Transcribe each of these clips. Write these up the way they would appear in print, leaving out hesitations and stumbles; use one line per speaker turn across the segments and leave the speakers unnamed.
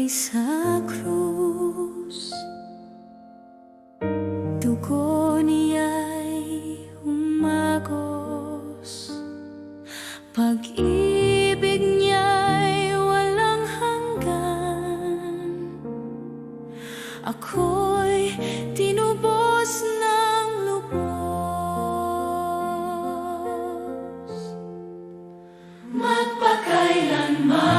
sa krus, dugo niya'y humagos, pag-ibig niya'y walang hanggan. Ako'y tinubos ng lubos, magpakailanman.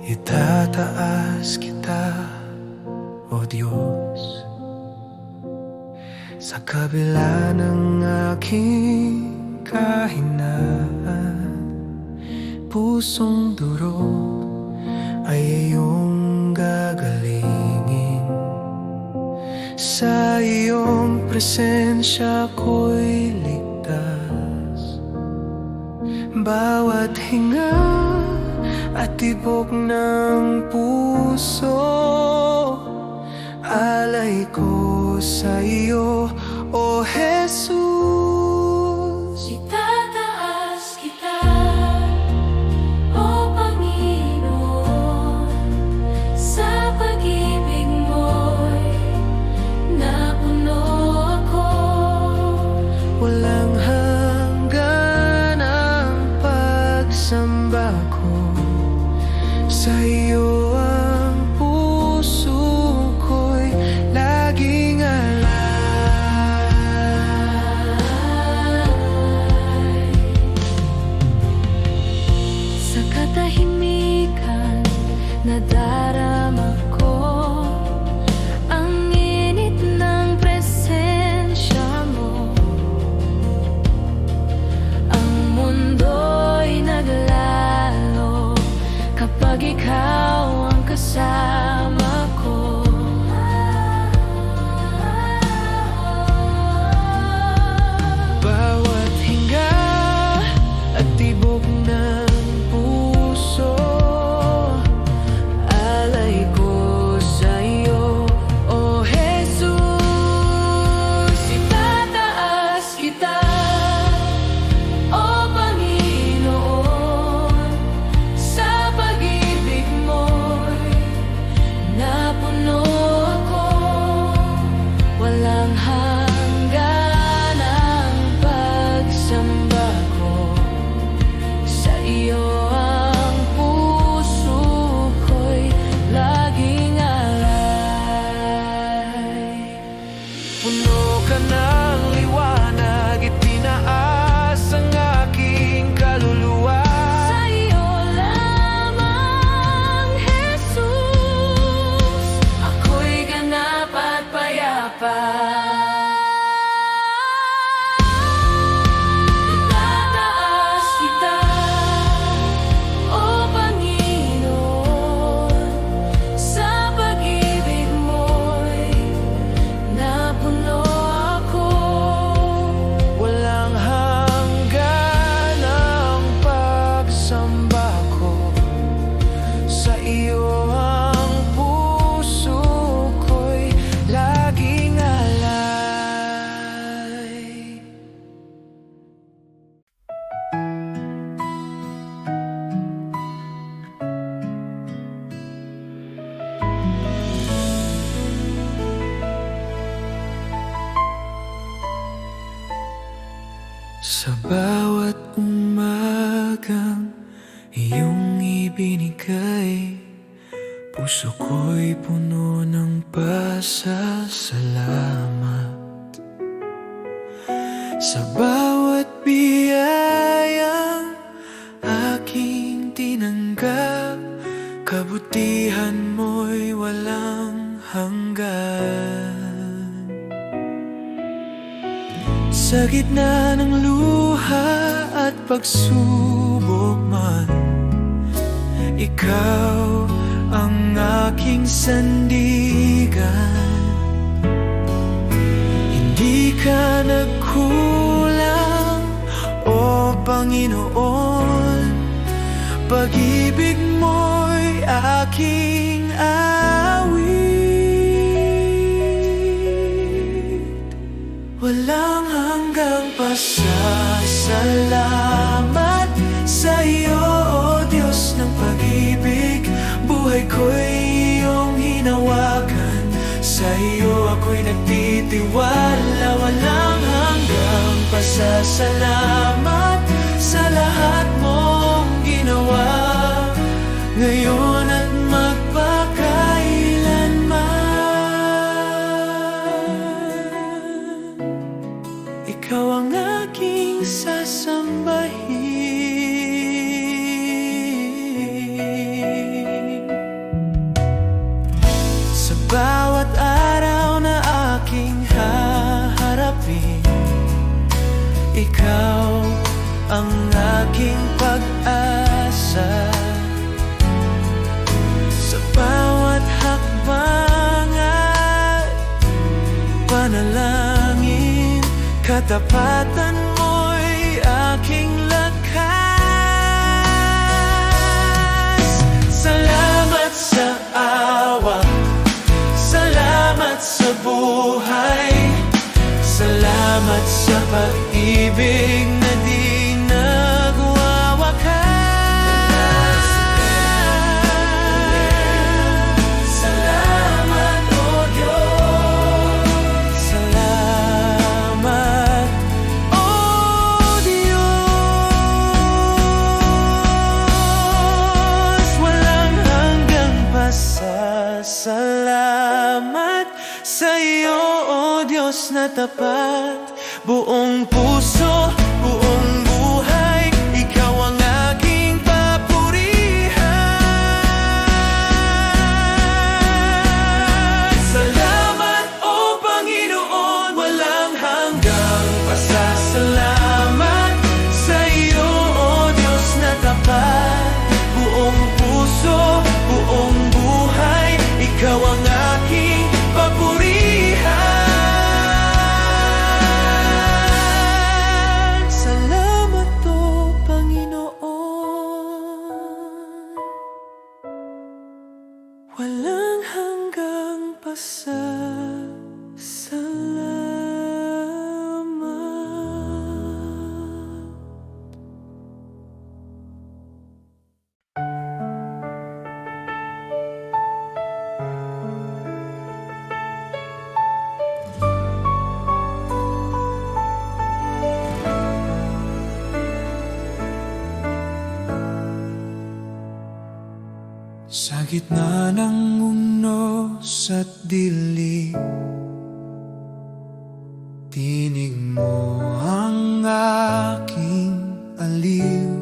Itataas kita, O Diyos, sa kabila ng aking kahinaan. Pusong durog ay iyong gagalingin. Sa iyong presensya ko'y ligtas. Bawat hinga at tibok ng puso, alay ko sa iyo, O Jesus.
Itataas kita, O Panginoon, sa pag-ibig mo'y napuno ako.
Walang hanggan ang pagsamba ko. Sa iyo ang puso ko'y laging alay.
Sa katahimikan nadarama ko ang init ng presensya mo. Ang mundo'y naglalo kapag ikaw ang kasama ko.
Bawat hinga at tibok ng Sa bawat umagang iyong ibinigay, puso ko'y puno ng pasasalamat. Sa bawat biyayang aking tinanggap, kabutihan mo'y walang hanggan. Sa gitna ng luha at pagsubok man, ikaw ang aking sandigan. Hindi ka nagkulang, o Panginoon. Pag-ibig mo'y aking awit. Walang hanggang pasasalamat sa iyo, O Diyos ng pag-ibig. Buhay ko'y iyong hinawakan, sa iyo ako'y nagtitiwala. Walang hanggang pasasalamat sa lahat mong ginawa, ngayon at magpakailanman. Ikaw ang aking sasambahin. Sa bawat araw na aking haharapin, ikaw ang aking pag-asa. Sa bawat hakbang at panalangin, katapatan mo'y aking lakas. Salamat sa awa, salamat sa buhay, salamat sa pag-ibig na di nagwawakas. Salamat, O Diyos. Salamat, O Diyos. Walang hanggang pasasalamat sa iyo, O Diyos na tapat. Buong puso, buong buhay, ikaw ang aking papurihan. Salamat, O Panginoon. Walang hanggang pasasalamat sa iyo, O Diyos na tapat. Buong puso, buong buhay, ikaw ang aking papurihan. Walang hanggang pasasalamat. Sa gitna ng unos at dilim, tinig mo ang aking aliw.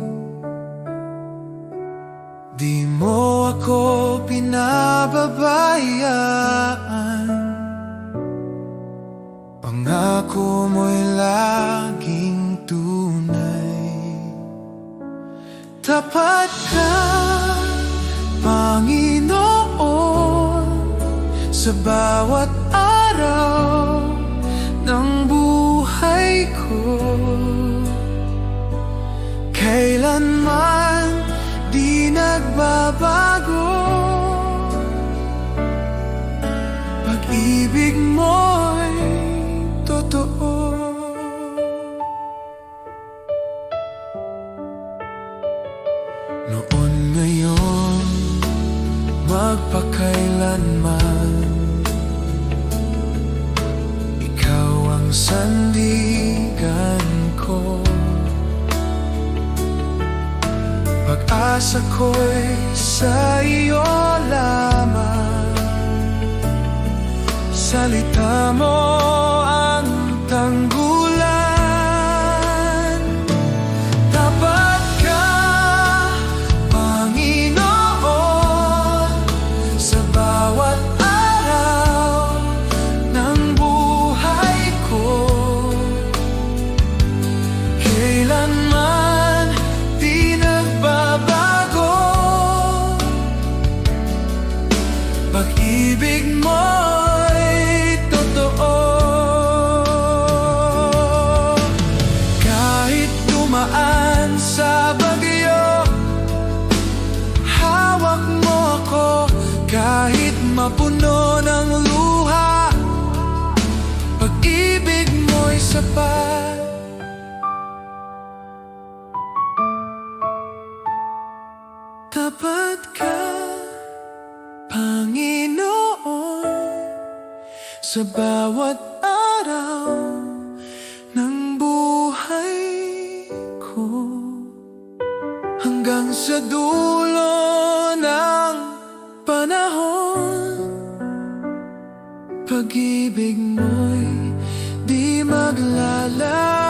Di mo ako pinababayaan, pangako mo'y laging tunay. Tapat ka, Panginoon, sa bawat araw ng buhay ko. Kailanman di nagbabago, pag-ibig mo'y totoo. Noon, ngayon, magpakailanman, ikaw ang sandigan ko. pag-asa ko'y sa iyo lamang. Salita mo ang tanggulan. Tapat ka, Panginoon, sa bawat araw ng buhay ko. Kailanman di nagbabago, pag-ibig mo'y totoo. Kahit dumaan sa bagyo, hawak mo ako. Kahit mapuno ng luha, pag-ibig mo'y sapat. Tapat ka, Panginoon, sa bawat araw ng buhay ko. Hanggang sa dulo ng panahon, pag-ibig mo'y di maglalaho.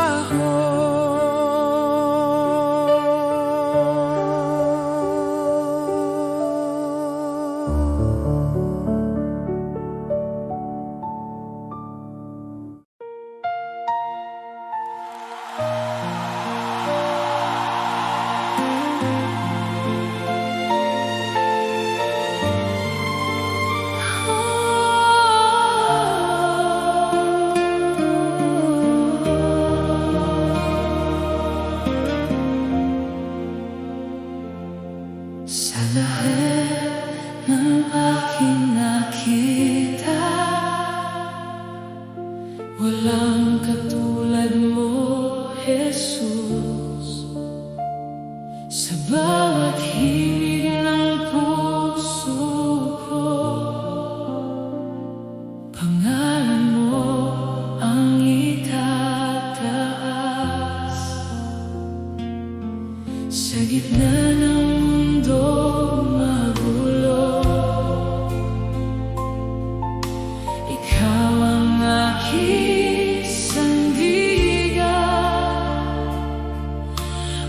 Sa lahat ng aking nakita, walang katulad mo, Jesus. Sa bawat himig ng puso ko, pangalan mo ang itataas. Sa gitna ng mundo magulo, ikaw ang aking sandigan.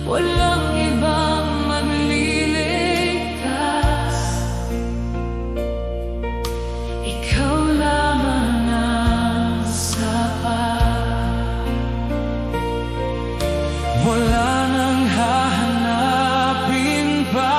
Walang ibang magliligtas, ikaw lamang ang sapat.
Wala nang hahanapin pa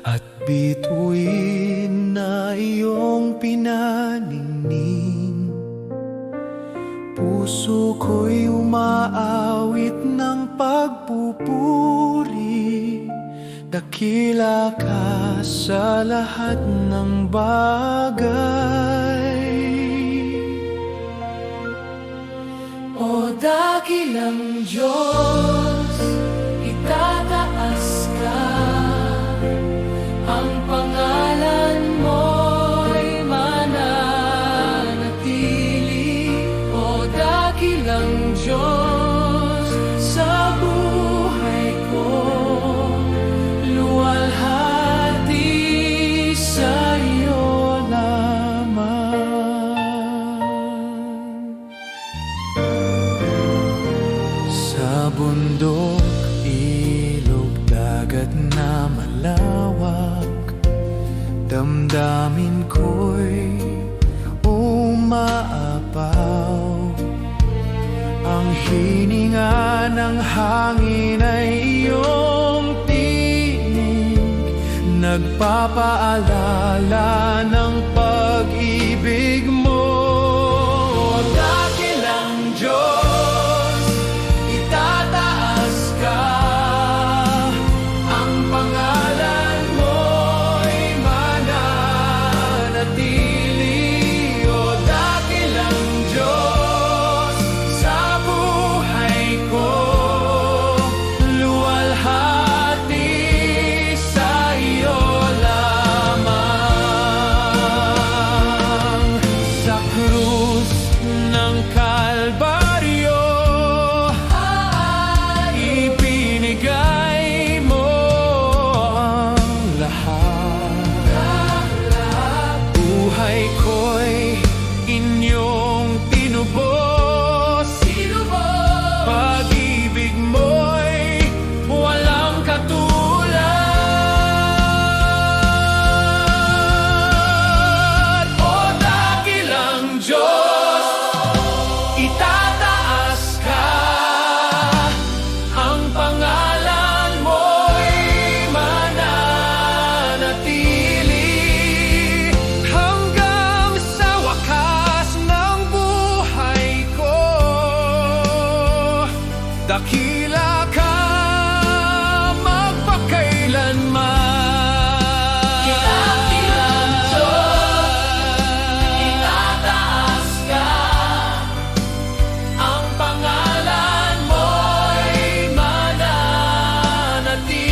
at bituin na iyong pinaningning. Puso ko'y umaawit ng pagpupuri, dakila ka sa lahat ng bagay.
O dakilang Diyos, itataas ka, ang pangalan mo'y mananatili. O dakilang Diyos, sa buhay ko, luwalhati sa iyo lamang.
Sa bundok, ilog, dagat na malawak, damdamin ko'y umaapaw. Ang hininga ng hangin ay iyong tinig, nagpapaalala ng pag-ibig mo. Dakilang Diyos, itataas ka, ang pangalan mo'y mananatili. O dakilang Diyos, sa buhay ko, luwalhati sa iyo lamang. Sa krus ng Kalbaryo, ibinigay mo ang lahat. Buhay ko'y inyong tinubos, pag-ibig mo'y walang katulad. O dakilang Diyos, itataas ka, ang pangalan mo'y mananatili. Hanggang sa wakas ng buhay ko, dakila ka magpakailanman.
Dakilang Diyos, itataas ka, ang pangalan mo'y mananatili.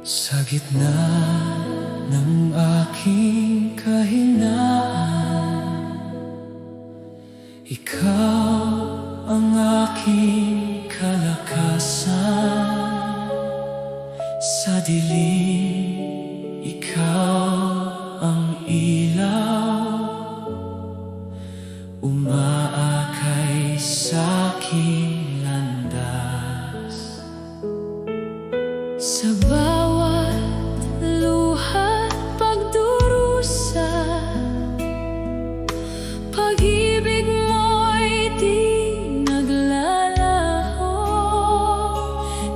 Sa gitna ng aking kahinaan, ikaw ang aking kalakasan. Sa dilim, ikaw ang ilaw, umaakay sa aking landas.
Sa bawat luha't pagdurusa, pag-ibig mo'y di naglalaho.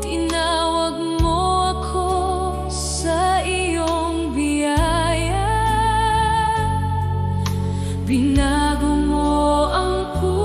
Tinawag mo ako sa iyong biyaya, binago mo ang puso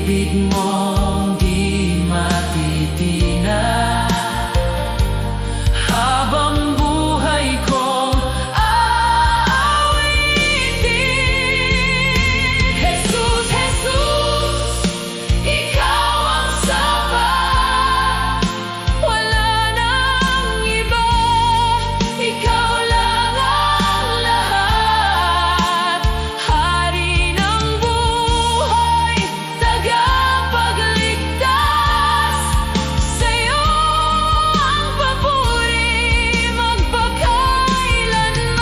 pag-ibig mong di matitinag. Habang buhay kong aawitin.
Jesus, Jesus, ikaw ang sapat. Wala nang iba, ikaw lang ang lahat. Hari ng buhay, tagapagligtas. Sa'yo ang papuri magpakailanman.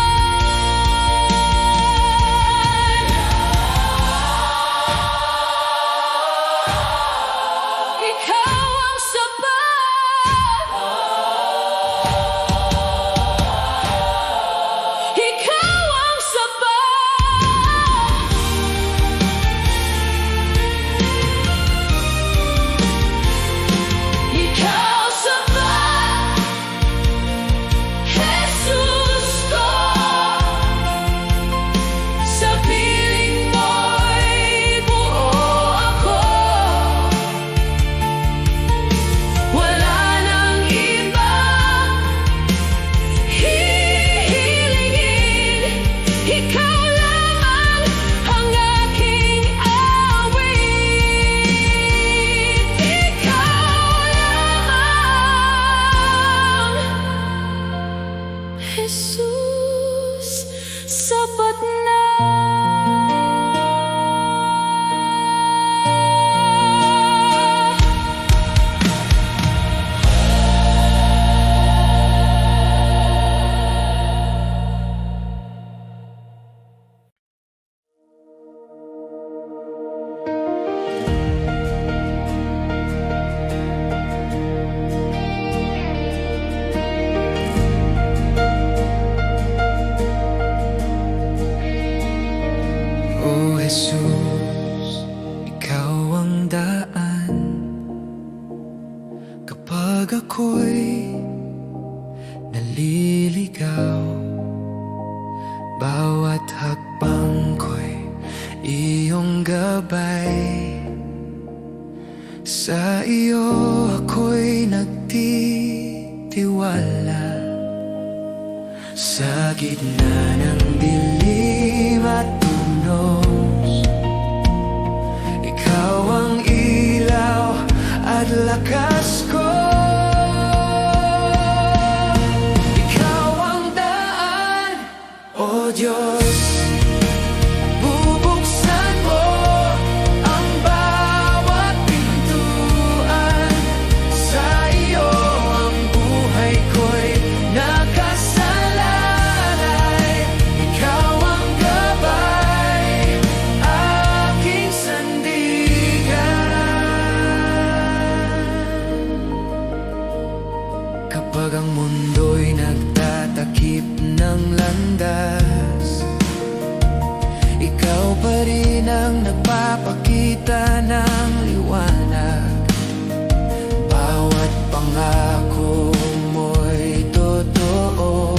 Ikaw ang sapat. Ikaw ang sapat. Ikaw sapat, Jesus ko. Sa piling mo'y buo ako. Wala nang iba hihilingin. Ikaw lamang ang aking awit. Ikaw lamang, Jesus, sapat na.
O Jesus, ikaw ang daan. Kapag ako'y naliligaw, bawat hakbang ko'y iyong gabay. Sa iyo ako'y nagtitiwala. Sa gitna ng dilim at tunos, ikaw ang ilaw at lakas ko. Ikaw ang daan, O Diyos. Bubuksan mo ang bawat pintuan. Sa iyo ang buhay ko'y nakasalalay. Ikaw ang gabay, aking sandigan. Kapag ang mundo'y nagtatakip ng landas, ikaw pa rin ang nagpapakita ng liwanag. Bawat pangako mo'y totoo,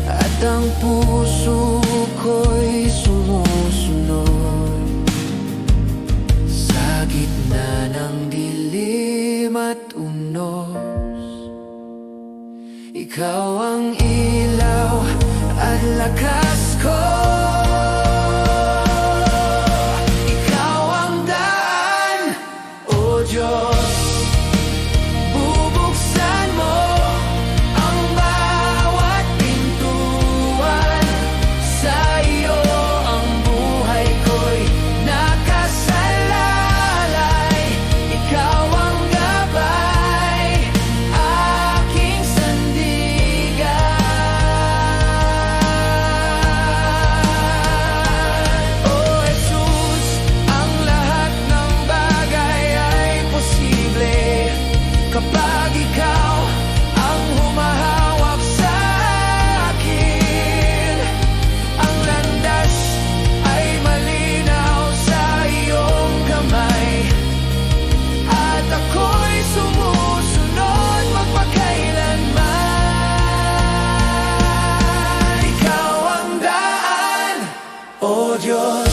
at ang puso ko'y sumusunod. Sa gitna ng dilim at unos, ikaw ang ilaw at lakas ko. Ikaw ang daan, O Diyos. Bubuksan mo ang bawat pintuan. Sa iyo ang buhay ko'y nakasalalay. Ikaw ang gabay, aking sandigan. O Diyos,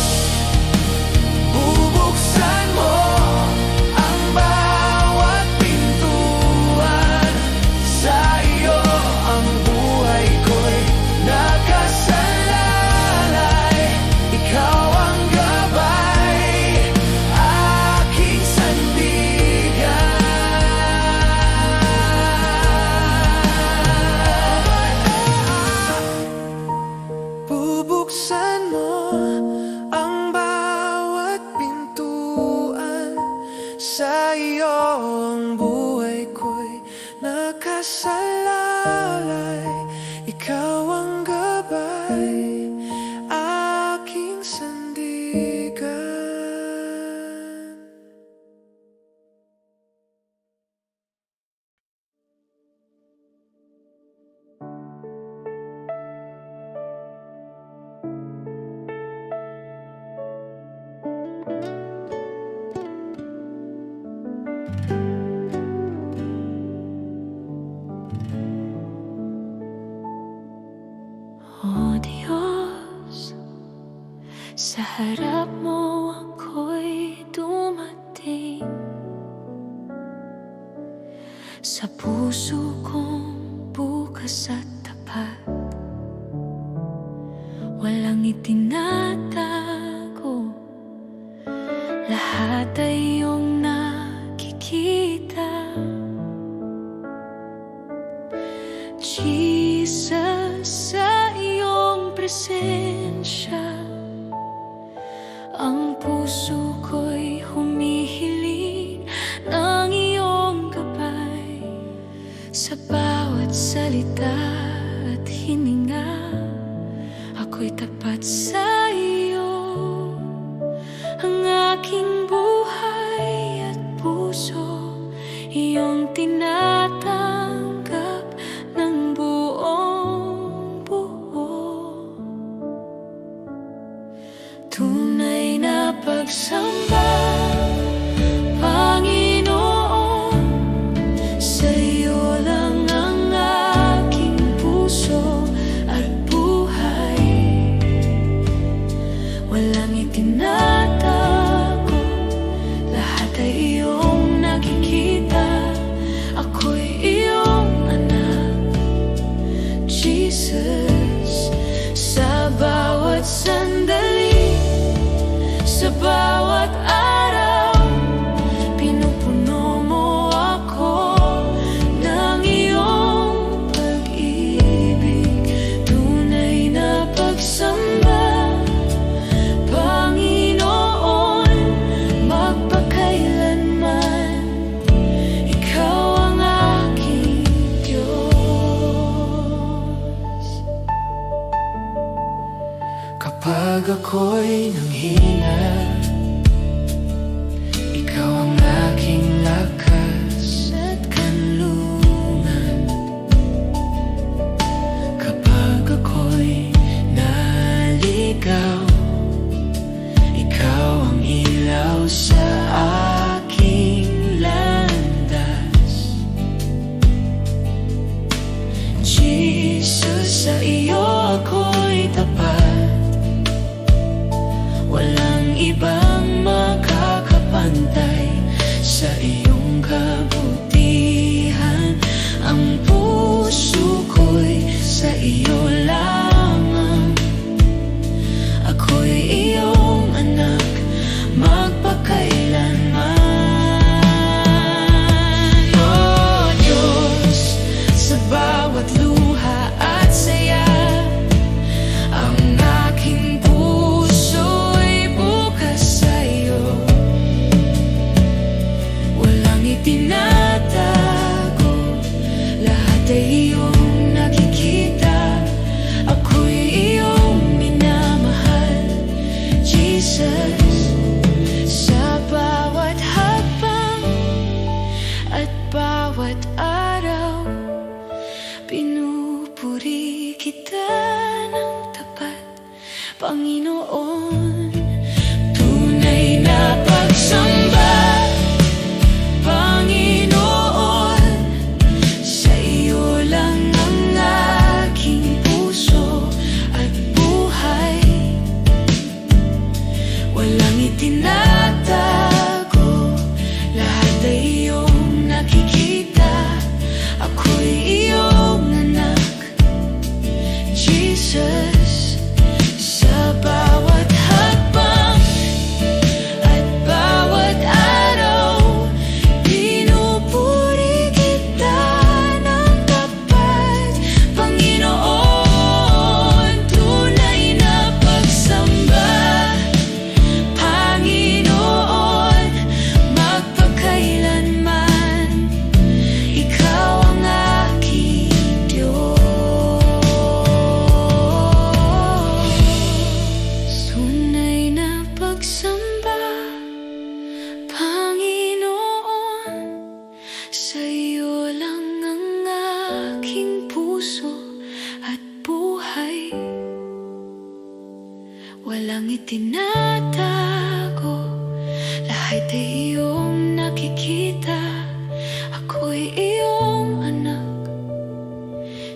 Sa harap mo ako'y dumating, sa puso kong bukas at tapat. Walang itinatago, lahat ay iyong nakikita. Jesus, sa iyong presensya, ang puso ko'y humihiling ng iyong gabay. Sa bawat salita at hininga, ako'y tapat sa iyo. Ang aking buhay at puso, iyong tinatanggap ng buong buo. Tunay na pagsamba, Panginoon, sa iyo lang ang aking puso at buhay. Walang itinatago, lahat ay iyong nakikita. Ako'y iyong anak, Jesus. Sa bawat sandali, sa bawat araw, pinupuno mo ako ng iyong pag-ibig. Tunay na pagsamba, Panginoon, magpakailanman, ikaw ang aking Diyos.
Kapag ako'y nanghina, ikaw ang aking lakas at kanlungan. Kapag ako'y naligaw, ikaw ang ilaw sa aking landas. Jesus, sa iyo ako'y tapat. Walang ibang makakapantay sa iyong kabutihan. Ang puso ko'y sa iyo lamang. Ako'y iyong anak, magpakailanman. Oh Diyos, sa bawat luha at saya, ang aking puso'y bukas sa iyo. Walang itinatago, lahat ay iyong nakikita. Ako'y iyong minamahal, Jesus. Sa bawat hakbang at bawat araw, pinupuri kita ng tapat, Panginoon. Tunay na pagsamba, Panginoon, sa iyo lang ang aking puso at buhay. Walang itinatago, lahat ay iyong nakikita. Ako'y iyong anak, Jesus. Sa bawat hakbang at bawat araw, pinupuri kita ng tapat, Panginoon. Tunay na pagsamba, Panginoon, magpakailanman, ikaw ang aking Diyos. Tunay na pagsamba, Panginoon, sa iyo lang ang aking puso at buhay. Walang itinatago, lahat ay iyong nakikita. Ako'y iyong anak,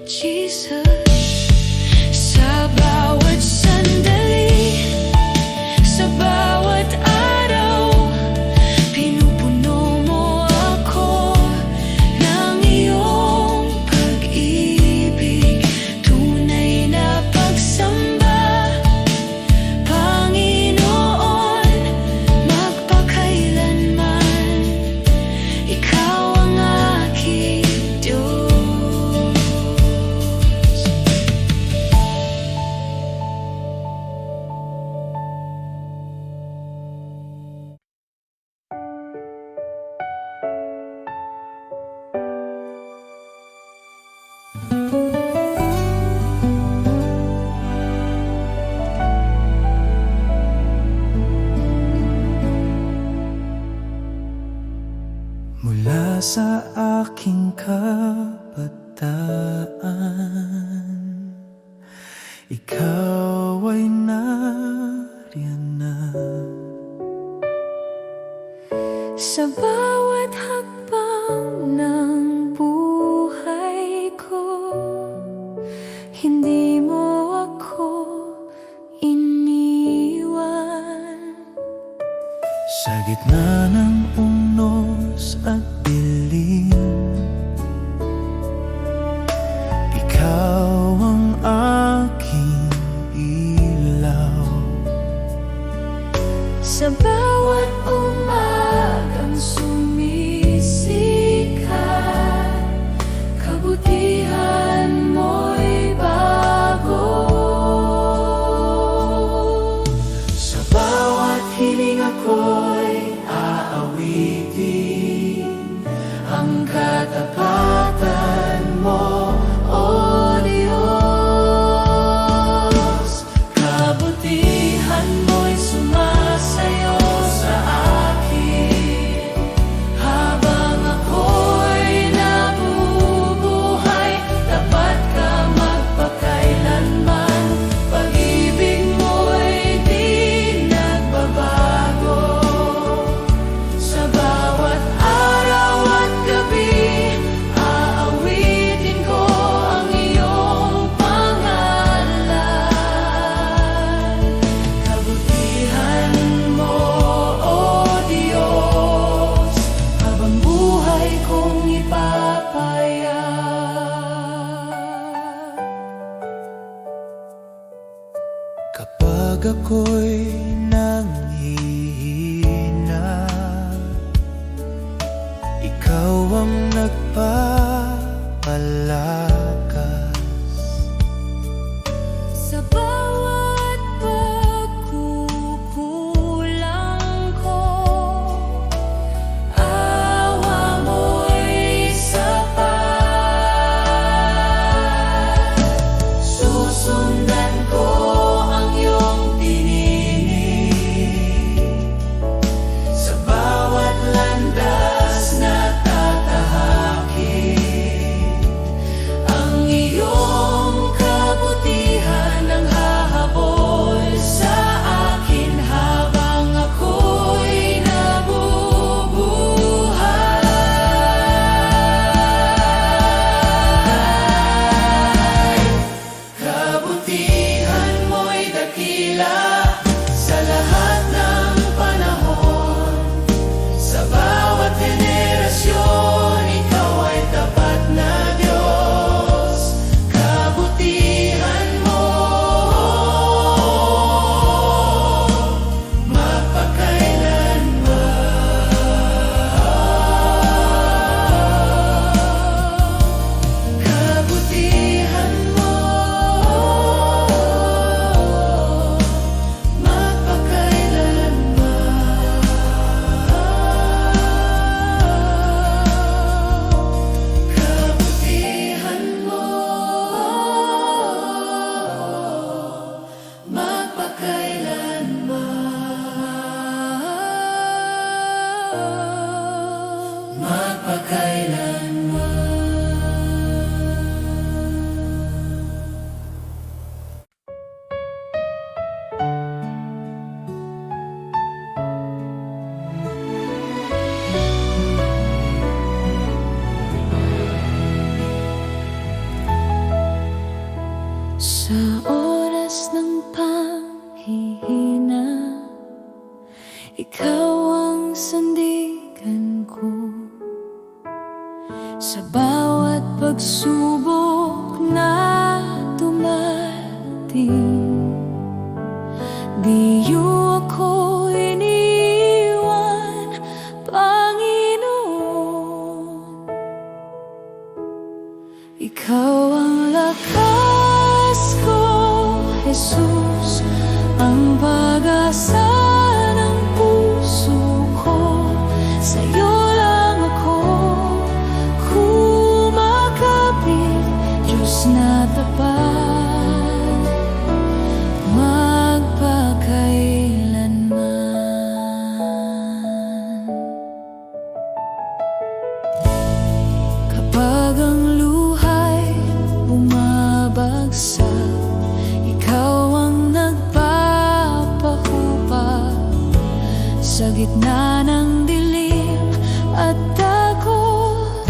Jesus. Sa bawat sandali, sa aking kabataan. Ikaw ay nariyan na.
Sa bawat hakbang ng buhay ko, hindi mo ako iniwan.
Sa gitna ng unos at dilim, ikaw ang aking ilaw.
Sa bawat umagang sumisikat, kabutihan mo'y bago.
Sa bawat hiling ako'y aawitin ang katapatan mo, O Diyos. Kabutihan mo'y sumasayo sa akin habang ako'y nabubuhay. Tapat ka magpakailanman, pag-ibig mo'y di nagbabago. Sa bawat araw at gabi, aawitin ko ang iyong pangalan. Kabutihan mo, O Diyos, habang buhay kong ipapahayag. Kapag ako'y nanghihina, ikaw ang nagpapalakas.
Sa bawat pagkukulang ko, awa mo'y sapat. Susundan ko ang iyong pininig sa bawat landas na tatahakin. Ang iyong kabutihan ang hahabol sa akin habang ako'y nabubuhay. Kabutihan mo'y dakila sa lahat ng panahon. Sa bawat henerasyon, ikaw ay tapat na Diyos. Kabutihan mo magpakailanman. Kabutihan mo Kabutihan mo sa oras ng panghihina, ikaw ang sandigan ko. Sa bawat pagsubok na dumating, di niyo ako iniwan, Panginoon. Ikaw ang lakas ko, Jesus, ang pag-asa ng puso ko. Sa'yo lang ako kumakapit, Diyos na tapat, magpakailanman. gitna ng dilim at takot,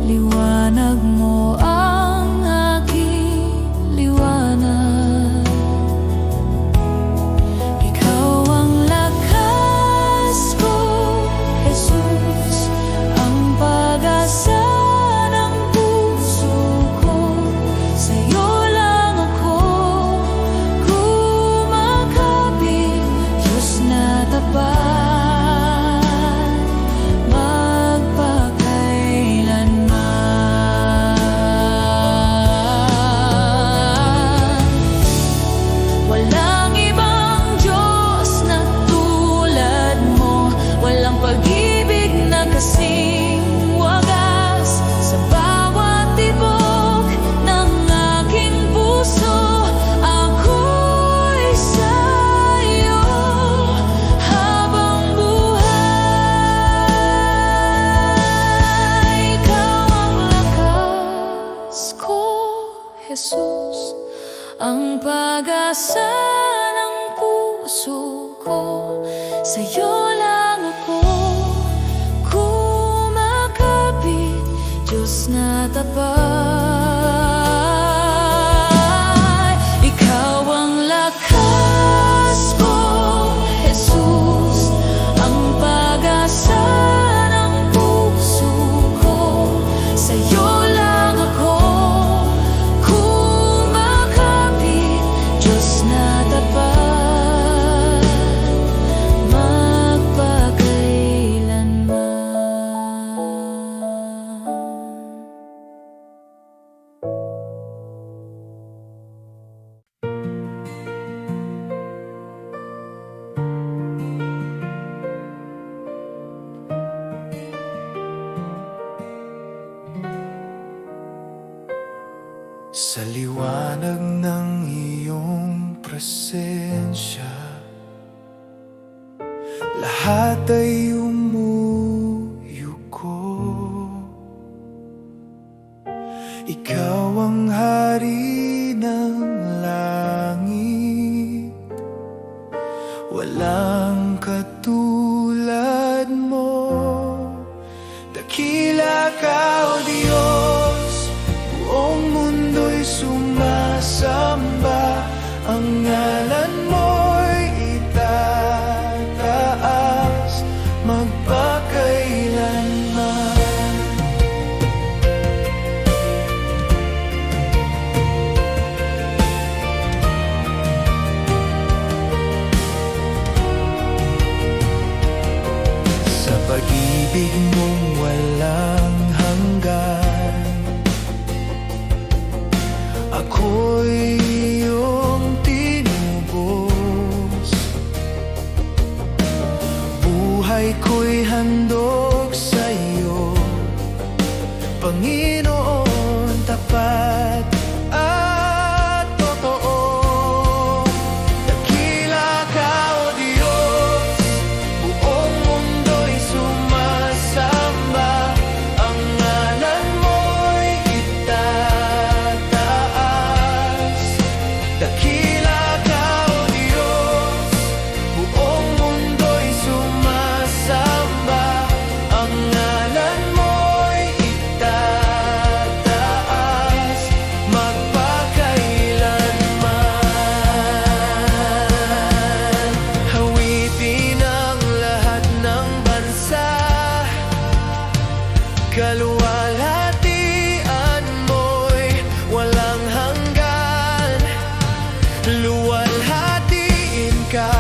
liwanag mo ang aking liwanag. Ikaw ang lakas ko, Jesus, ang pag-asa ng puso ko. Sa'yo lang ako kumakapit, Diyos na tapat, magpakailanman. Walang ibang Diyos na tulad mo, walang pag-ibig na kasing wagas. Sa bawat tibok ng aking puso, ako'y sa'yo habang buhay. Ikaw ang lakas ko, Jesus, ang pag-asa ng puso ko. Sa'yo lang ako kumakapit, Diyos na tapat. Ikaw ang lakas ko, Jesus, ang pag-asa ng puso ko. Sa'yo lang ako kumakapit, Diyos na tapat, magpakailanman.
Sa liwanag ng iyong presensya, lahat ay umuyuko. Ikaw ang hari ng langit, walang katulad mo. Dakila ka, O Diyos, buong mundo'y sumasamba. Ang ngalan mo'y itataas magpakailanman. Sa pag-ibig mong walang hanggan, ako'y iyong tinubos. Buhay ko'y handog sa'yo, Panginoon, tapat at totoo. Dakila ka, O Diyos, buong mundo'y sumasamba. Ang ngalan mo'y itataas. Dakila ka, O Diyos, buong mundo'y sumasamba. Ang ngalan mo'y itataas magpakailanman. Hawitin ang lahat ng bansa, kaluwalhatian mo'y walang hanggan. Luwalhatiin ka,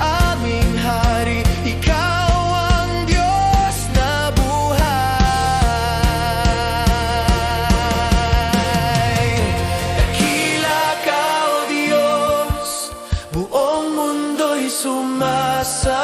aming hari, ikaw ang Diyos na buhay. Dakila ka, O Diyos, buong mundo'y sumasa